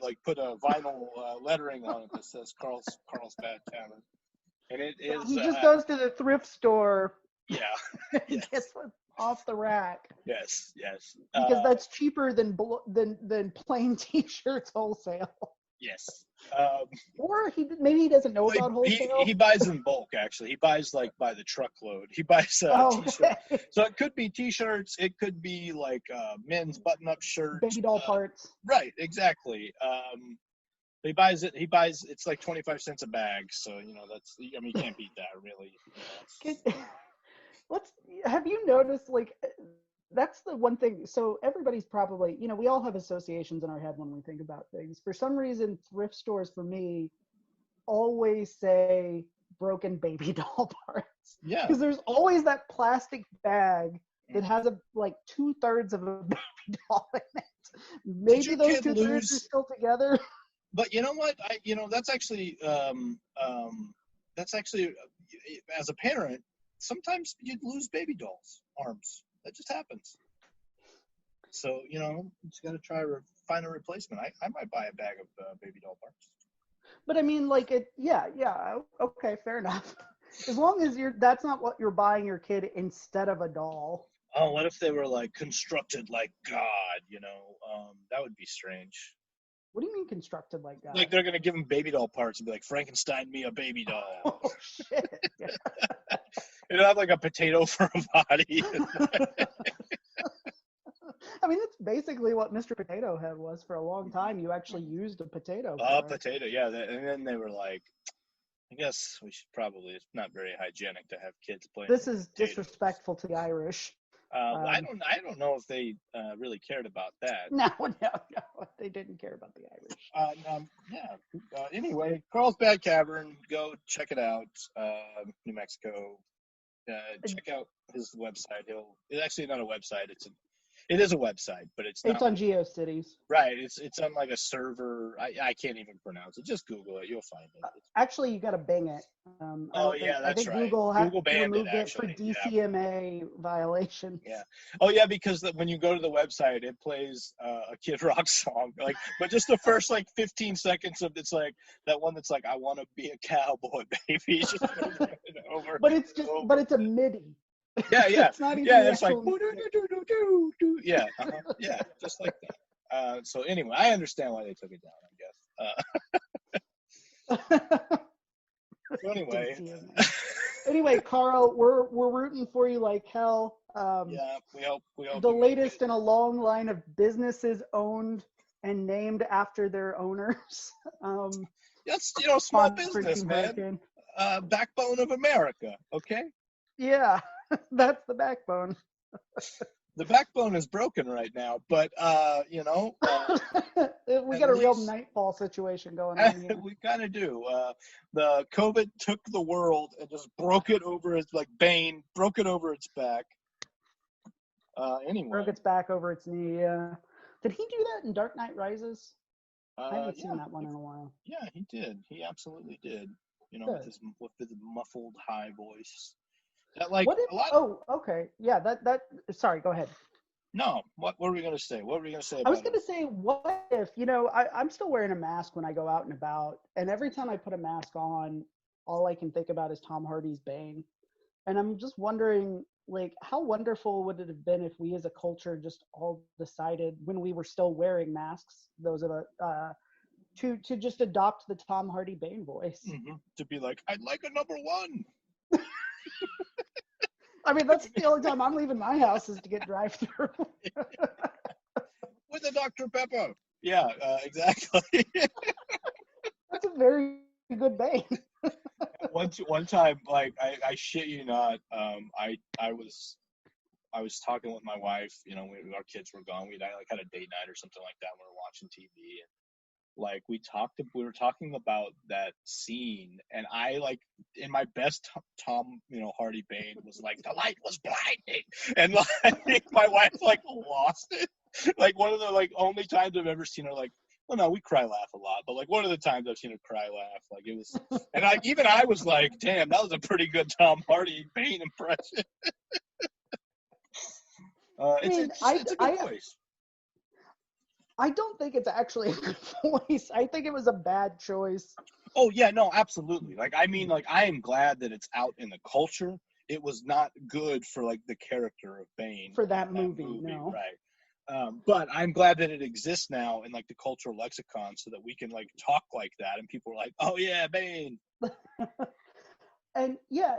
like put a vinyl lettering on it that says Carlsbad Tavern, and it is. He just goes to the thrift store. Yeah. And gets one off the rack. Yes. Because that's cheaper than plain T-shirts wholesale. Yes. Or maybe he doesn't know about wholesale. He buys in bulk, actually. He buys like by the truckload. He buys T-shirts. Okay. So it could be T-shirts. It could be like men's button-up shirts. Baby doll parts. Right, exactly. He buys it. It's like 25 cents a bag. So, that's, you can't beat that, really. Have you noticed, like, that's the one thing. So everybody's probably, we all have associations in our head when we think about things. For some reason, thrift stores for me always say broken baby doll parts. Yeah. Because there's always that plastic bag that has like 2/3 of a baby doll in it. Maybe those 2/3 are still together. But you know what? That's actually as a parent, sometimes you lose baby dolls' arms. That just happens. So, you just got to try to find a replacement. I might buy a bag of baby doll parts. But I mean, like, okay, fair enough. As long as that's not what you're buying your kid instead of a doll. Oh, what if they were, like, constructed like God, that would be strange. What do you mean constructed like God? Like, they're going to give them baby doll parts and be like, Frankenstein me a baby doll. Oh, shit. Yeah. It'll have like a potato for a body. I mean, that's basically what Mr. Potato Head was for a long time. You actually used a potato. Potato, yeah. And then they were like, I guess we should probably, it's not very hygienic to have kids playing. This is disrespectful to the Irish. I don't know if they really cared about that. No, they didn't care about the Irish. Anyway, Carlsbad Tavern, go check it out. New Mexico. Check out his website. It's actually not a website. It is a website, but it's on GeoCities. Right. It's on like a server. I can't even pronounce it. Just Google it. You'll find it. Actually, you got to Bing it. That's I think right. Google banned removed it for DCMA violations. Yeah. Oh yeah, because when you go to the website, it plays a Kid Rock song, but just the first 15 seconds of it's like that one that's like, I want to be a cowboy, baby. Just over. But it's a MIDI. Yeah. It's not even it's like yeah, just like that. So anyway, I understand why they took it down, I guess. So anyway, Carl, we're rooting for you like hell. We hope the latest in a long line of businesses owned and named after their owners. That's small business, man. Backbone of America. Okay. Yeah. That's the backbone. The backbone is broken right now, but we got a real Nightfall situation going on here. We kind of do. The COVID took the world and just broke it over its Bane, broke it over its back. Anyway, broke its back over its knee. Did he do that in Dark Knight Rises? I haven't seen that one in a while. Yeah, he did. He absolutely did. With his muffled high voice. That okay. Yeah, that sorry, go ahead. No, what were we going to say? I was going to say, what if, I'm still wearing a mask when I go out and about, and every time I put a mask on, all I can think about is Tom Hardy's Bane. And I'm just wondering, how wonderful would it have been if we as a culture just all decided when we were still wearing masks, those of us, to just adopt the Tom Hardy Bane voice. Mm-hmm. To be like, I'd like a number one. I mean, that's the only time I'm leaving my house is to get drive-through. With a Dr. Pepper. Yeah, exactly. That's a very good Bane. One time, I shit you not, I was talking with my wife, our kids were gone. We had a date night or something like that. We were watching TV, and we were talking about that scene, and I in my best Tom Hardy Bane was like, the light was blinding, and I think my wife lost it. One of the only times I've ever seen her well, no, we cry laugh a lot, but one of the times I've seen her cry laugh, it was, and I was like, damn, that was a pretty good Tom Hardy Bane impression. It's a good voice. I don't think it's actually a good voice. I think it was a bad choice. Oh yeah, no, absolutely. Like I mean, like I am glad that it's out in the culture. It was not good for like the character of Bane For in that movie, no. right? But I'm glad that it exists now in like the cultural lexicon, so that we can like talk like that, and people are like, "Oh yeah, Bane." And yeah,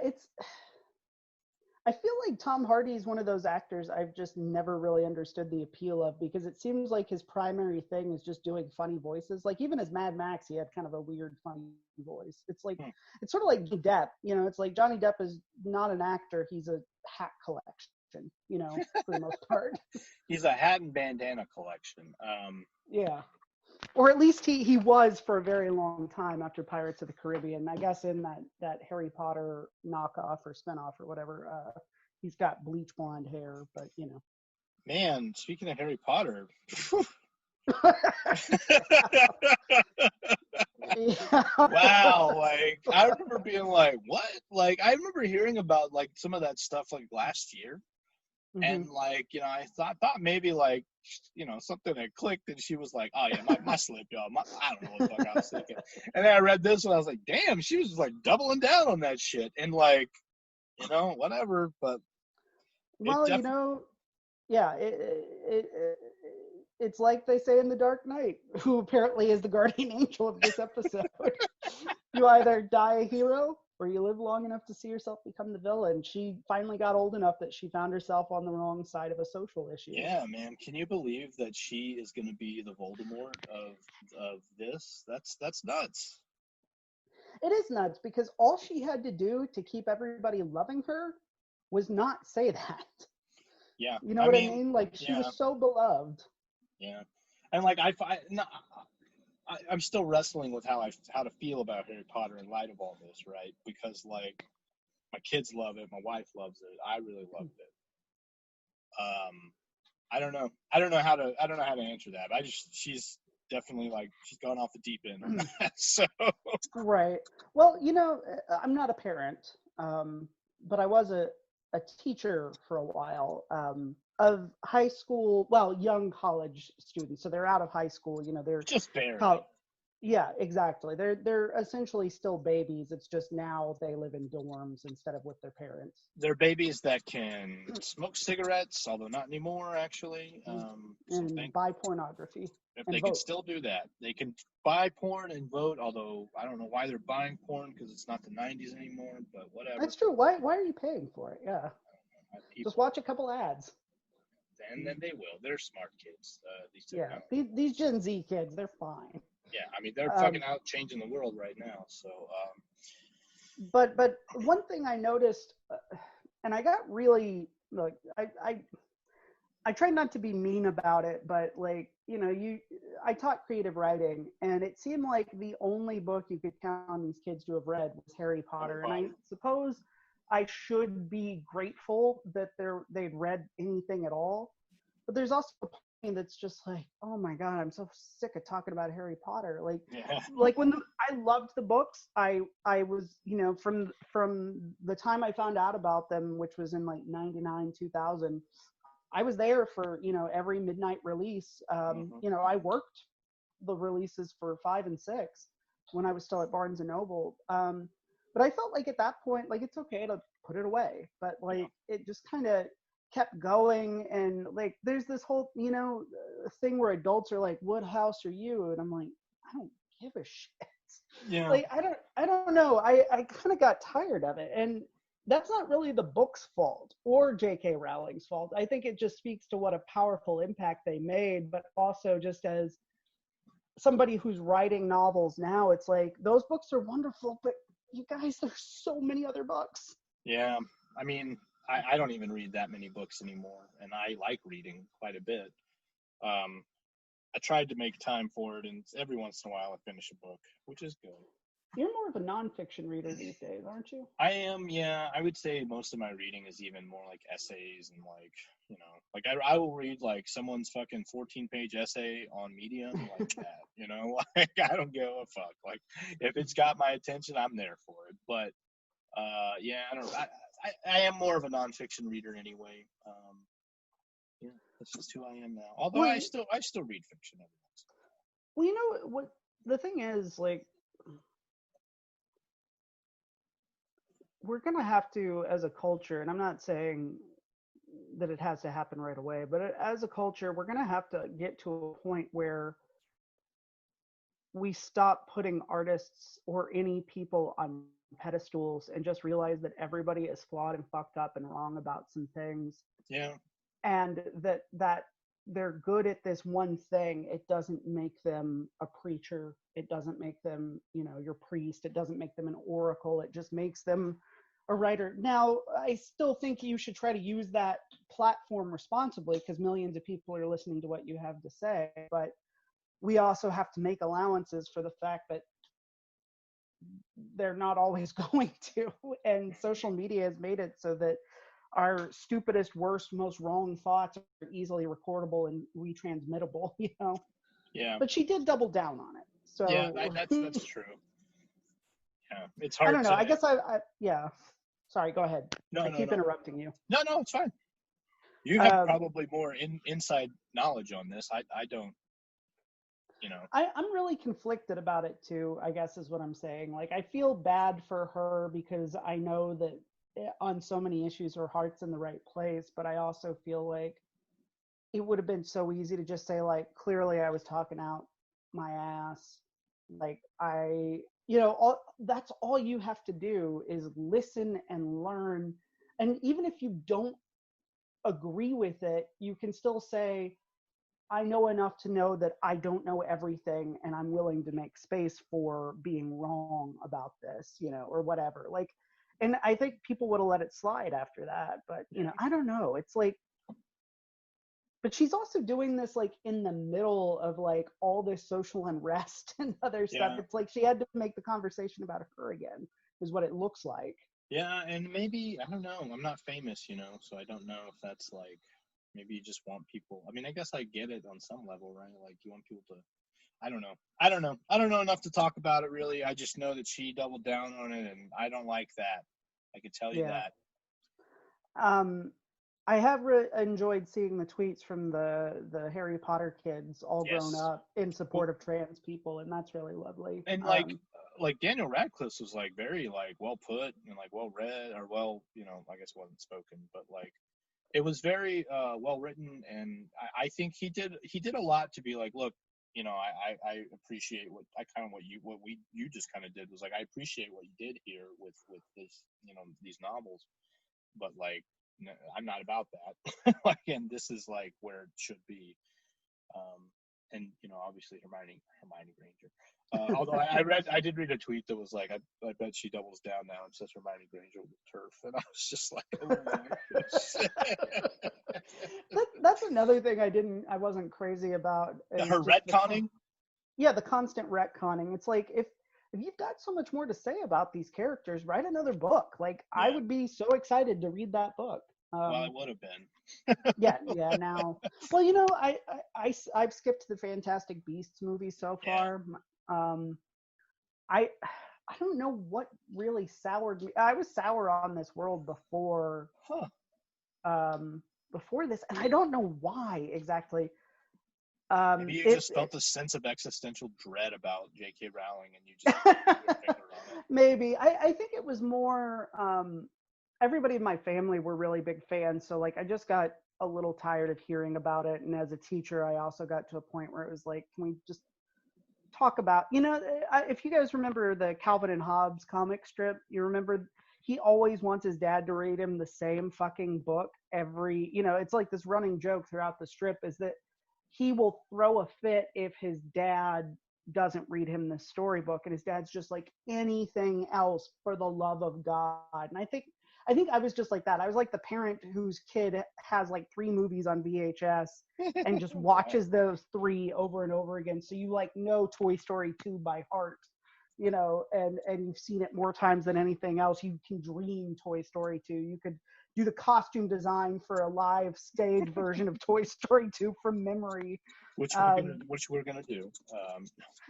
I feel like Tom Hardy is one of those actors I've just never really understood the appeal of, because it seems like his primary thing is just doing funny voices. Like even as Mad Max, he had kind of a weird, funny voice. It's like it's sort of like Johnny Depp. You know, it's like Johnny Depp is not an actor; he's a hat collection. You know, for the most part. He's a hat and bandana collection. Yeah. Or at least he was for a very long time after Pirates of the Caribbean. I guess in that Harry Potter knockoff or spinoff or whatever, he's got bleach blonde hair, but you know. Man, speaking of Harry Potter. Yeah. Wow, like I remember being like, what? Like I remember hearing about like some of that stuff like last year. And like, you know, I thought maybe like, you know, something had clicked, and she was like, "Oh yeah, my slip, y'all. I don't know what the fuck I was thinking." And then I read this, and I was like, "Damn, she was like doubling down on that shit." And like, you know, whatever. But Well, you know, yeah, it's like they say in The Dark Knight, who apparently is the guardian angel of this episode. You either die a hero or you live long enough to see yourself become the villain. She finally got old enough that she found herself on the wrong side of a social issue. Yeah, man. Can you believe that she is going to be the Voldemort of this? That's nuts. It is nuts because all she had to do to keep everybody loving her was not say that. Yeah. You know what I mean? Like she was so beloved. Yeah. And like I'm still wrestling with how to feel about Harry Potter in light of all this, right? Because like my kids love it, my wife loves it, I really loved it. I don't know. I don't know how to answer that. She's definitely like she's gone off the deep end on that. So right. Well, you know, I'm not a parent, but I was a teacher for a while of high school, well, young college students. So they're out of high school. You know, they're just barely. Yeah, exactly. They're essentially still babies. It's just now they live in dorms instead of with their parents. They're babies that can smoke cigarettes, although not anymore, actually. And buy pornography. If they can still do that, they can buy porn and vote. Although I don't know why they're buying porn because it's not the '90s anymore. But whatever. That's true. Why are you paying for it? Yeah. Just watch a couple ads. And then they will. They're smart kids. These Gen Z kids, they're fine. Yeah, I mean they're fucking out changing the world right now. So. But one thing I noticed, and I got really like I tried not to be mean about it, but like you know I taught creative writing, and it seemed like the only book you could count on these kids to have read was Harry Potter, and I suppose I should be grateful that they'd read anything at all. But there's also a point that's just like, oh my god, I'm so sick of talking about Harry Potter. Like, like when I loved the books, I was, you know, from the time I found out about them, which was in like 99, 2000, I was there for, you know, every midnight release. You know, I worked the releases for 5 and 6 when I was still at Barnes and Noble. But I felt like at that point, like it's okay to put it away, but like it just kind of kept going, and like there's this whole, you know, thing where adults are like, what house are you? And I'm like, I don't give a shit. Yeah. Like I don't know. I kind of got tired of it, and that's not really the book's fault or J.K. Rowling's fault. I think it just speaks to what a powerful impact they made, but also just as somebody who's writing novels now, it's like those books are wonderful, but you guys, there's so many other books. Yeah, I mean, I don't even read that many books anymore, and I like reading quite a bit. I tried to make time for it, and every once in a while I finish a book, which is good. You're more of a nonfiction reader these days, aren't you? I am, yeah. I would say most of my reading is even more like essays and like, you know, like I will read like someone's fucking 14-page essay on Medium like that, you know? Like I don't give a fuck. Like if it's got my attention, I'm there for it. But yeah, I am more of a nonfiction reader anyway. Yeah. That's just who I am now. Although Well, I still read fiction every once in a while. well, you know what the thing is, like, we're gonna have to, as a culture, and I'm not saying that it has to happen right away, but as a culture, we're gonna have to get to a point where we stop putting artists or any people on pedestals and just realize that everybody is flawed and fucked up and wrong about some things, Yeah. and that they're good at this one thing. It doesn't make them a preacher. It doesn't make them, your priest. It doesn't make them an oracle. It just makes them a writer. Now, I still think you should try to use that platform responsibly, because millions of people are listening to what you have to say. But we also have to make allowances for the fact that they're not always going to. And social media has made it so that our stupidest, worst, most wrong thoughts are easily recordable and retransmittable, Yeah. But she did double down on it. So Yeah, that's true. Yeah, it's I hard don't know. to. I guess yeah. Sorry, go ahead. No, I no, keep no. interrupting you. No, it's fine. You have probably more inside knowledge on this. I don't. I'm really conflicted about it too, I guess is what I'm saying. Like, I feel bad for her because I know that on so many issues her heart's in the right place, but I also feel like it would have been so easy to just say, like, clearly I was talking out my ass. Like, that's all you have to do is listen and learn. And even if you don't agree with it, you can still say, I know enough to know that I don't know everything, and I'm willing to make space for being wrong about this, or whatever. Like, and I think people would have let it slide after that, but I don't know. It's like, but she's also doing this like in the middle of like all this social unrest and other stuff. It's like she had to make the conversation about her again, is what it looks like. Yeah, and maybe, I don't know. I'm not famous, so I don't know if that's like, maybe you just want people. I mean, I guess I get it on some level, right? Like, you want people to. I don't know. I don't know enough to talk about it, really. I just know that she doubled down on it, and I don't like that. I can tell you that. I have enjoyed seeing the tweets from the Harry Potter kids all grown up in support of trans people, and that's really lovely. And like Daniel Radcliffe was like very like well put and like well read, or well, I guess wasn't spoken, but like it was very well written, and I think he did a lot to be like, look, I appreciate what you just kind of did, was like, I appreciate what you did here with this, these novels, but like, no, I'm not about that. Like, and this is like where it should be. And obviously Hermione Granger. Although I did read a tweet that was like, I bet she doubles down now and says Hermione Granger with turf, and I was just like, oh. That's another thing I wasn't crazy about. Her retconning. The constant retconning. It's like, if you've got so much more to say about these characters, write another book. Like, I would be so excited to read that book. Well, I would have been. yeah. Now, well, I've skipped the Fantastic Beasts movie so far. I don't know what really soured me. I was sour on this world before. Before this, and I don't know why exactly. Maybe you just felt a sense of existential dread about J.K. Rowling, and you just put your finger on it. Maybe. I think it was more. Everybody in my family were really big fans, so like I just got a little tired of hearing about it. And as a teacher, I also got to a point where it was like, can we just talk about, if you guys remember the Calvin and Hobbes comic strip, you remember he always wants his dad to read him the same fucking book every, it's like this running joke throughout the strip, is that he will throw a fit if his dad doesn't read him the storybook, and his dad's just like, anything else for the love of God. And I think I was just like that. I was like the parent whose kid has like 3 movies on VHS and just watches those 3 over and over again. So you like know Toy Story 2 by heart, and you've seen it more times than anything else. You can dream Toy Story 2. You could do the costume design for a live stage version of Toy Story 2 from memory. Which we're gonna do.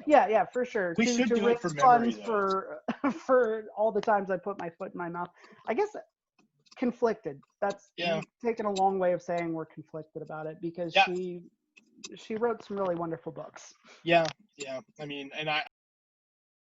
Yeah, for sure. We should do it for memory, for all the times I put my foot in my mouth. I guess conflicted. That's Yeah. taken a long way of saying we're conflicted about it because Yeah. she wrote some really wonderful books. Yeah. I mean, and